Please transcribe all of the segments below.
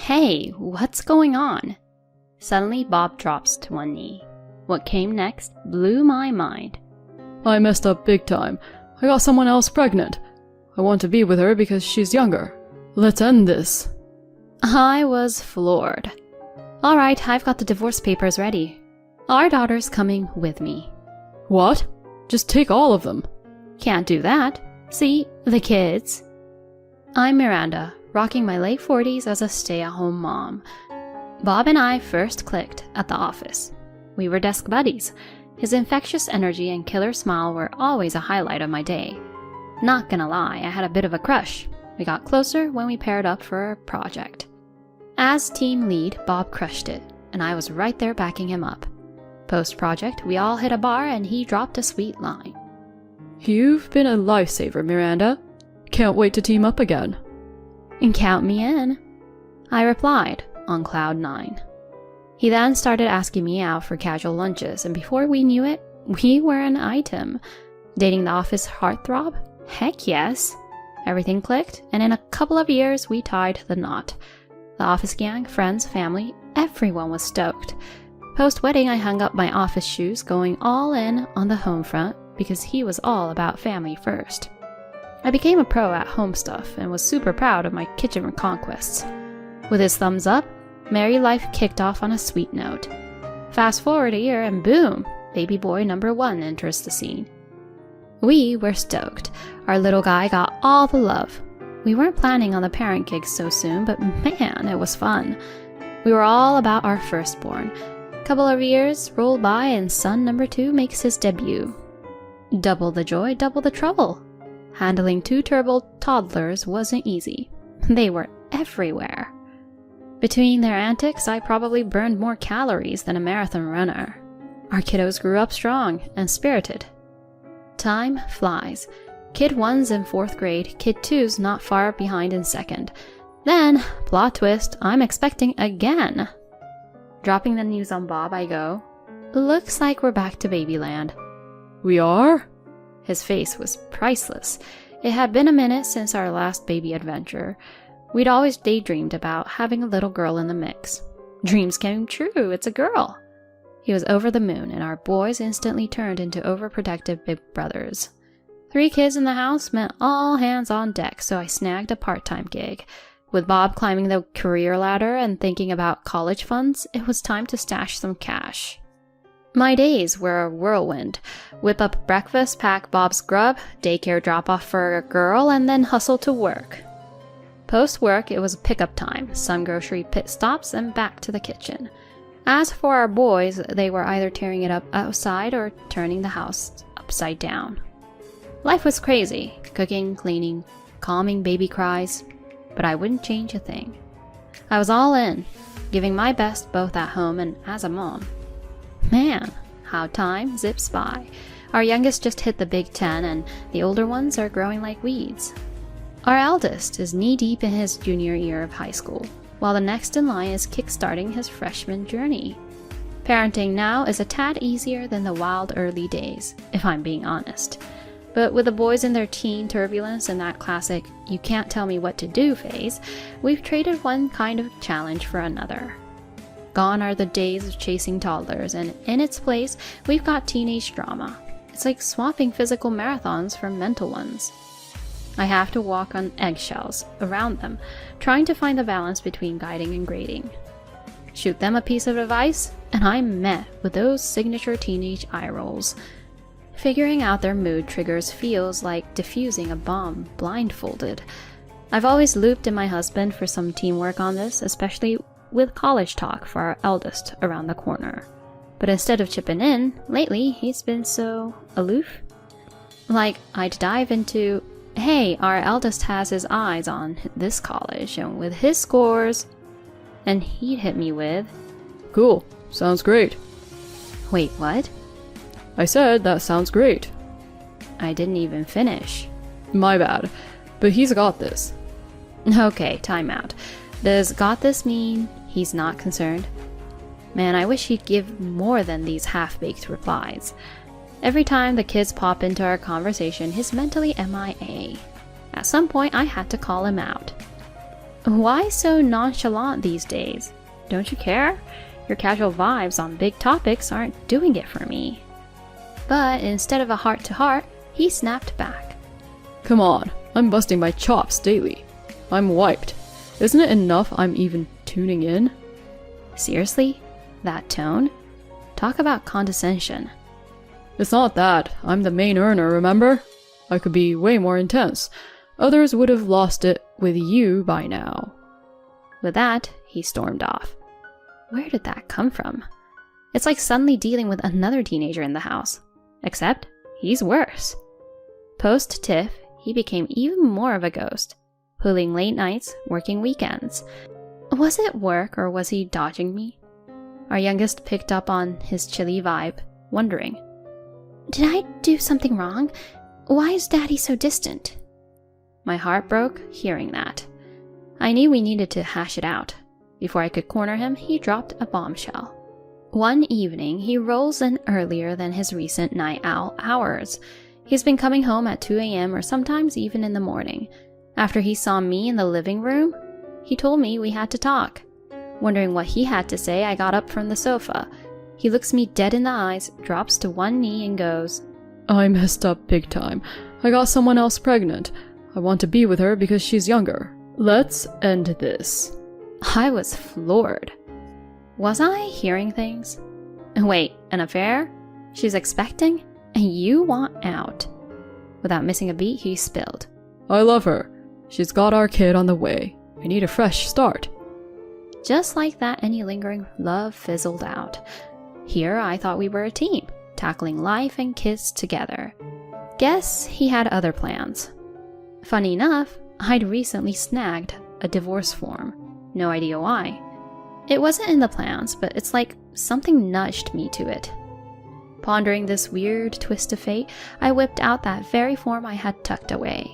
Hey, what's going on? Suddenly, Bob drops to one knee. What came next blew my mind. I messed up big time. I got someone else pregnant. I want to be with her because she's younger. Let's end this. I was floored. All right, I've got the divorce papers ready. Our daughter's coming with me. What? Just take all of them. Can't do that. See, the kids. I'm Miranda, rocking my late 40s as a stay-at-home mom. Bob and I first clicked at the office. We were desk buddies. His infectious energy and killer smile were always a highlight of my day. Not gonna lie, I had a bit of a crush. We got closer when we paired up for a project. As team lead, Bob crushed it, and I was right there backing him up. Post-project, we all hit a bar and he dropped a sweet line. You've been a lifesaver, Miranda. Can't wait to team up again. And count me in. I replied, on cloud 9. He then started asking me out for casual lunches, and before we knew it, we were an item. Dating the office heartthrob? Heck yes. Everything clicked, and in a couple of years, we tied the knot. The office gang, friends, family, everyone was stoked. Post-wedding, I hung up my office shoes, going all in on the home front because he was all about family first. I became a pro at home stuff and was super proud of my kitchen conquests. With his thumbs up, married life kicked off on a sweet note. Fast forward a year and boom, baby boy number 1 enters the scene. We were stoked. Our little guy got all the love. We weren't planning on the parent gig so soon, but man, it was fun. We were all about our firstborn. Couple of years rolled by and son number 2 makes his debut. Double the joy, double the trouble. Handling 2 turbo toddlers wasn't easy. They were everywhere. Between their antics, I probably burned more calories than a marathon runner. Our kiddos grew up strong and spirited. Time flies. Kid 1's in 4th grade, Kid 2's not far behind in 2nd. Then, plot twist, I'm expecting again. Dropping the news on Bob, I go, looks like we're back to babyland. We are? His face was priceless. It had been a minute since our last baby adventure. We'd always daydreamed about having a little girl in the mix. Dreams came true, it's a girl. He was over the moon, and our boys instantly turned into overprotective big brothers. 3 kids in the house meant all hands on deck, so I snagged a part-time gig. With Bob climbing the career ladder and thinking about college funds, it was time to stash some cash. My days were a whirlwind. Whip up breakfast, pack Bob's grub, daycare drop-off for a girl, and then hustle to work. Post-work, it was pickup time, some grocery pit stops, and back to the kitchen. As for our boys, they were either tearing it up outside or turning the house upside down. Life was crazy, cooking, cleaning, calming baby cries, but I wouldn't change a thing. I was all in, giving my best both at home and as a mom. Man, how time zips by. Our youngest just hit the Big 10 and the older ones are growing like weeds. Our eldest is knee-deep in his junior year of high school, while the next in line is kickstarting his freshman journey. Parenting now is a tad easier than the wild early days, if I'm being honest. But with the boys in their teen turbulence and that classic "you can't tell me what to do" phase, we've traded one kind of challenge for another. Gone are the days of chasing toddlers, and in its place, we've got teenage drama. It's like swapping physical marathons for mental ones. I have to walk on eggshells around them, trying to find the balance between guiding and grading. Shoot them a piece of advice, and I'm met with those signature teenage eye rolls. Figuring out their mood triggers feels like defusing a bomb blindfolded. I've always looped in my husband for some teamwork on this, especially with college talk for our eldest around the corner. But instead of chipping in, lately he's been so aloof. Like, I'd dive into, hey, our eldest has his eyes on this college, and with his scores, and he'd hit me with, Cool, sounds great. wait, what? I said that sounds great. I didn't even finish. My bad, but he's got this. Okay, time out. Does got this mean he's not concerned? Man, I wish he'd give more than these half-baked replies. Every time the kids pop into our conversation, he's mentally MIA. At some point, I had to call him out. Why so nonchalant these days? Don't you care? Your casual vibes on big topics aren't doing it for me. But instead of a heart-to-heart, he snapped back. Come on, I'm busting my chops daily. I'm wiped. Isn't it enough I'm even tuning in? Seriously? That tone? Talk about condescension. It's not that. I'm the main earner, remember? I could be way more intense. Others would have lost it with you by now. With that, he stormed off. Where did that come from? It's like suddenly dealing with another teenager in the house. Except, he's worse. Post-Tiff, he became even more of a ghost, pulling late nights, working weekends. Was it work or was he dodging me? Our youngest picked up on his chilly vibe, wondering, did I do something wrong? Why is Daddy so distant? My heart broke hearing that. I knew we needed to hash it out. Before I could corner him, he dropped a bombshell. One evening, he rolls in earlier than his recent night owl hours. He's been coming home at 2 a.m. or sometimes even in the morning. After he saw me in the living room, he told me we had to talk. Wondering what he had to say, I got up from the sofa. He looks me dead in the eyes, drops to one knee and goes, I messed up big time. I got someone else pregnant. I want to be with her because she's younger. Let's end this. I was floored. Was I hearing things? Wait, an affair? She's expecting? And you want out? Without missing a beat, he spilled. I love her. She's got our kid on the way. I need a fresh start. Just like that, any lingering love fizzled out. Here, I thought we were a team, tackling life and kids together. Guess he had other plans. Funny enough, I'd recently snagged a divorce form. No idea why. It wasn't in the plans, but it's like something nudged me to it. Pondering this weird twist of fate, I whipped out that very form I had tucked away.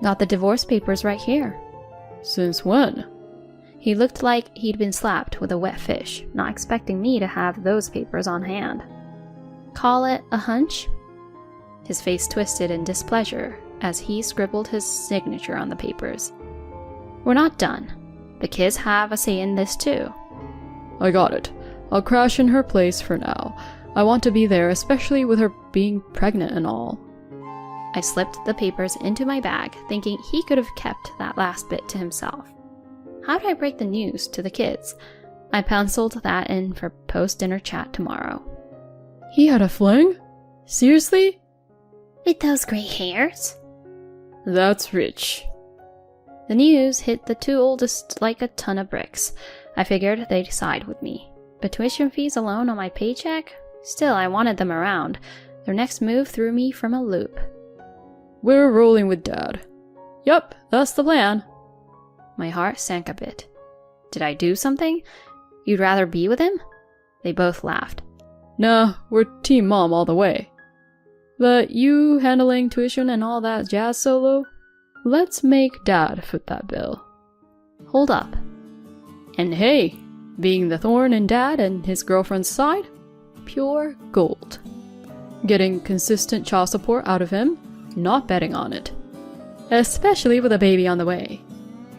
Got the divorce papers right here. Since when? He looked like he'd been slapped with a wet fish, not expecting me to have those papers on hand. Call it a hunch? His face twisted in displeasure as he scribbled his signature on the papers. We're not done. The kids have a say in this too. I got it. I'll crash in her place for now. I want to be there, especially with her being pregnant and all. I slipped the papers into my bag, thinking he could have kept that last bit to himself. How do I break the news to the kids? I penciled that in for post-dinner chat tomorrow. He had a fling? Seriously? With those gray hairs? That's rich. The news hit the two oldest like a ton of bricks. I figured they'd side with me. But tuition fees alone on my paycheck? Still, I wanted them around. Their next move threw me from a loop. We're rolling with Dad. Yup, that's the plan. My heart sank a bit. Did I do something? You'd rather be with him? They both laughed. Nah, we're Team Mom all the way. But you handling tuition and all that jazz solo? Let's make Dad foot that bill. Hold up. And hey, being the thorn in Dad and his girlfriend's side? Pure gold. Getting consistent child support out of him? Not betting on it. Especially with a baby on the way.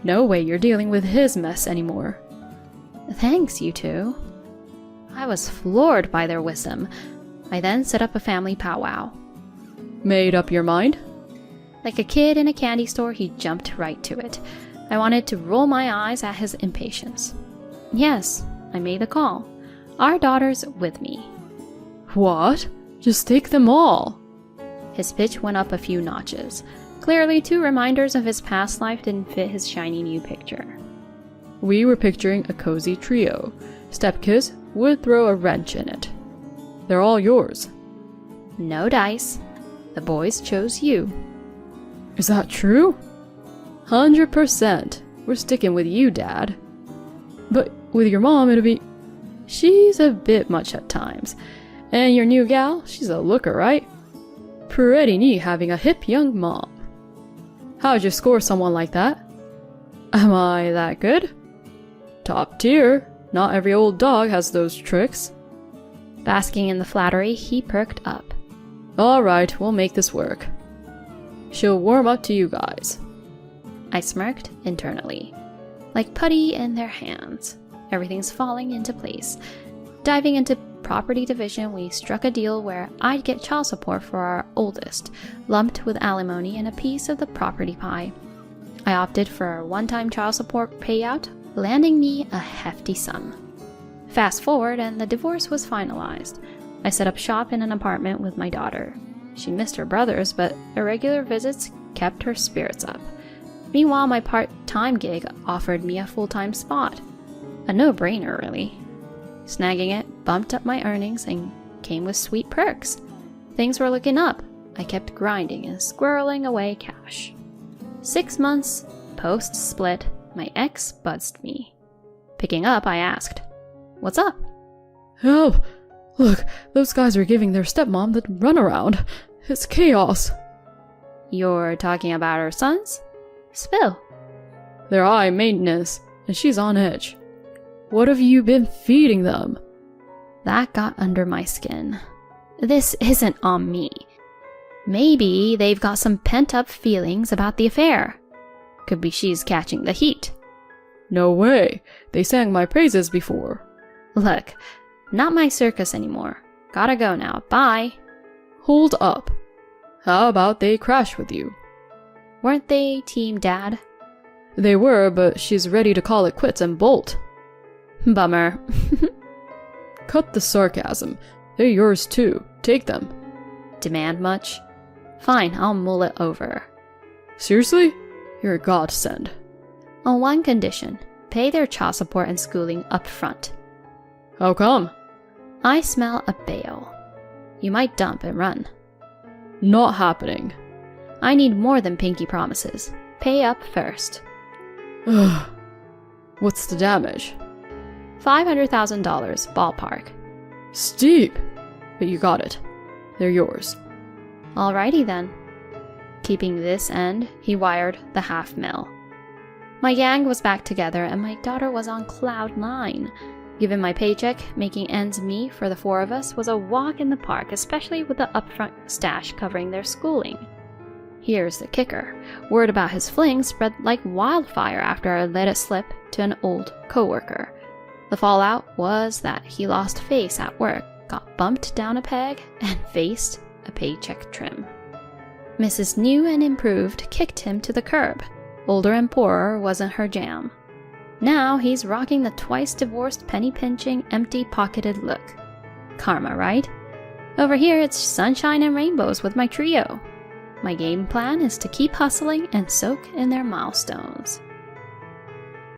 No way you're dealing with his mess anymore. Thanks, you two. I was floored by their wisdom. I then set up a family powwow. Made up your mind? Like a kid in a candy store, he jumped right to it. I wanted to roll my eyes at his impatience. Yes, I made the call. Our daughter's with me. What? Just take them all. His pitch went up a few notches. Clearly, 2 reminders of his past life didn't fit his shiny new picture. We were picturing a cozy trio. Stepkids would throw a wrench in it. They're all yours. No dice. The boys chose you. Is that true? 100%. We're sticking with you, Dad. But with your mom, it'll be... She's a bit much at times. And your new gal, she's a looker, right? Pretty neat having a hip young mom. How'd you score someone like that? Am I that good? Top tier. Not every old dog has those tricks. Basking in the flattery, he perked up. Alright, we'll make this work. She'll warm up to you guys. I smirked internally. like putty in their hands. Everything's falling into place. Diving into property division, we struck a deal where I'd get child support for our oldest, lumped with alimony and a piece of the property pie. I opted for a one-time child support payout, landing me a hefty sum. Fast forward, and the divorce was finalized. I set up shop in an apartment with my daughter. She missed her brothers, but irregular visits kept her spirits up. Meanwhile, my part-time gig offered me a full-time spot. A no-brainer, really. Snagging it bumped up my earnings and came with sweet perks. Things were looking up. I kept grinding and squirreling away cash. 6 months post-split, my ex buzzed me. Picking up, I asked, "What's up?" Help! Look, those guys are giving their stepmom the runaround. It's chaos. You're talking about her sons? Spill. They're high maintenance, and she's on edge. What have you been feeding them? That got under my skin. This isn't on me. Maybe they've got some pent-up feelings about the affair. Could be she's catching the heat. No way. They sang my praises before. Look, not my circus anymore. Gotta go now. Bye. Hold up. How about they crash with you? Weren't they Team Dad? They were, but she's ready to call it quits and bolt. Bummer. Cut the sarcasm. They're yours too. Take them. Demand much? Fine, I'll mull it over. Seriously? You're a godsend. On one condition. Pay their child support and schooling up front. How come? I smell a bail. You might dump and run. Not happening. I need more than pinky promises. Pay up first. What's the damage? $500,000, ballpark. Steep! But you got it. They're yours. Alrighty then. Keeping this end, he wired the $500,000. My gang was back together and my daughter was on cloud 9. Given my paycheck, making ends meet for the 4 of us was a walk in the park, especially with the upfront stash covering their schooling. Here's the kicker. Word about his fling spread like wildfire after I let it slip to an old coworker. The fallout was that he lost face at work, got bumped down a peg, and faced a paycheck trim. Mrs. New and Improved kicked him to the curb. Older and poorer wasn't her jam. Now he's rocking the twice-divorced, penny-pinching, empty-pocketed look. Karma, right? Over here it's sunshine and rainbows with my trio. My game plan is to keep hustling and soak in their milestones.